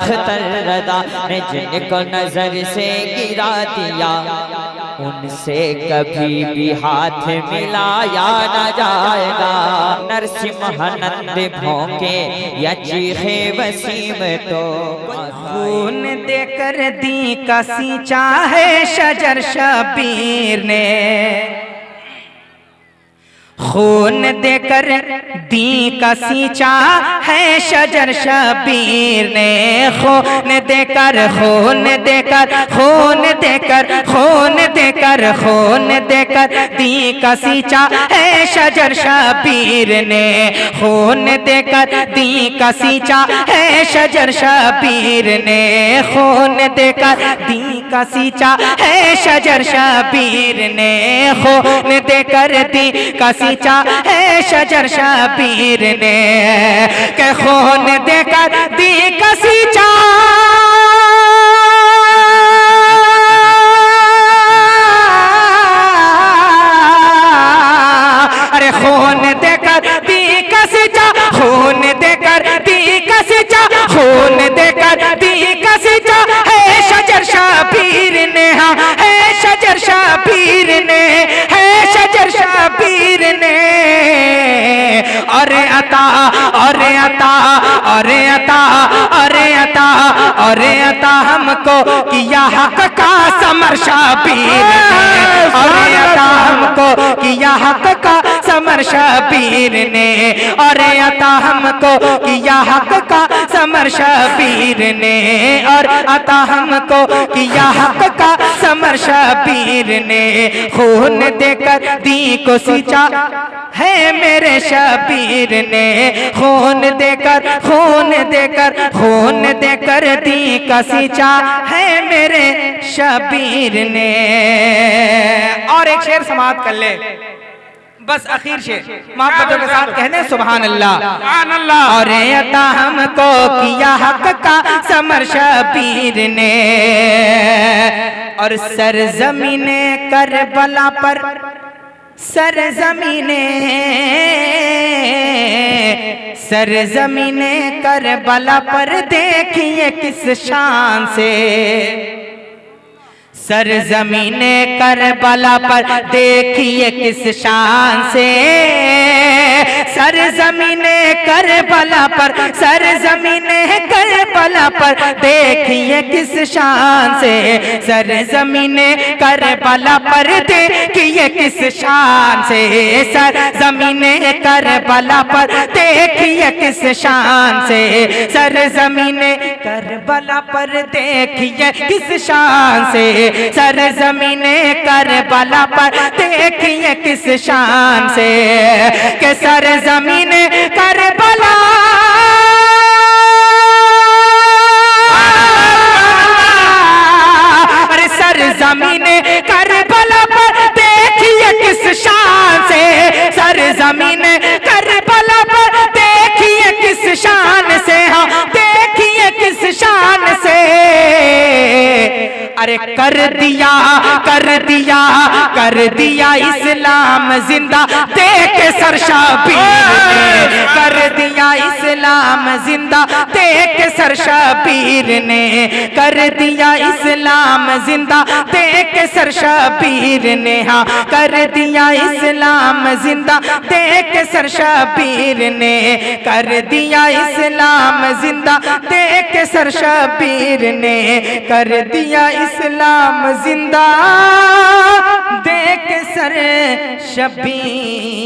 अख्तर रदा ने जिनको नजर से गिरा दिया, उनसे कभी भी हाथ मिलाया न जाएगा। नरसिंहानंद भौंके या चीखे वसीम तो खून देकर दी का सींचा है शजर शबीर ने, खून देकर दी का सींचा है शजर शबीर ने। खून देकर खून देकर खून देकर खून देकर खून देकर दी का सींचा है शजर शबीर ने। खून देकर दी का सींचा है शजर शबीर ने। खून देकर दी का सींचा है शजर शबीर ने। खून देकर दी का सींचा है शजर शबीर ने। के खून देकर दी का सींचा अरे खून देकर दी का सींचा, खून देकर दी का सींचा, खून देकर दी का सींचा है शजर शबीर ने। हाँ है शजर शबीर ने, है शजर शबीर ने। अरे अता अरे अता अरे अता अरे अता अरे अता हमको किया हक का समर शबीर ने। अरे अता हमको किया हक का समर शबीर ने। अरे अता हमको किया हक का समर शबीर ने। और अता हमको किया हक का समर शबीर ने। खून देकर दी को सींचा है मेरे शबीर ने। खून देकर खून देकर खून देकर दी का सींचा है मेरे शबीर ने। और एक शेर समाप्त कर ले, बस आखिर शेर मोहब्बतों के साथ कहने सुभान अल्लाह सुभान अल्लाह। और अता हमको किया हक का समर शबीर ने। और सरजमीने करबला पर सरजमीने सरजमीने करबला पर देखिए किस शान से। सरजमीने करबला पर देखिए किस शान से। सरजमीने करबला पर सरजमीने करबला पर देखिए किस शान से। सरजमीने करबला पर देखिए किस शान से। सरजमीने करबला पर देखिए किस शान से। सरजमीने करबला पर देखिए किस शान से। सरजमीने करबला पर देखिए किस शान से। के सरजमीने करबला अरे सरजमीने करबला पर देखिए किस शान से। सरजमीने करबला पर देखिए किस शान से। हाँ देखिए किस शान से। अरे कर दिया कर दिया कर दिया इस्लाम जिंदा देख सर शबीर ने। कर दिया इस्लाम जिंदा देख सर शबीर ने। कर दिया इस्लाम जिंदा देख सर शबीर ने। हाँ कर दिया इस्लाम जिंदा देख सर शबीर ने। कर दिया इस्लाम जिंदा देख सर शबीर ने। कर दिया इस्लाम जिंदा देख सर शबीर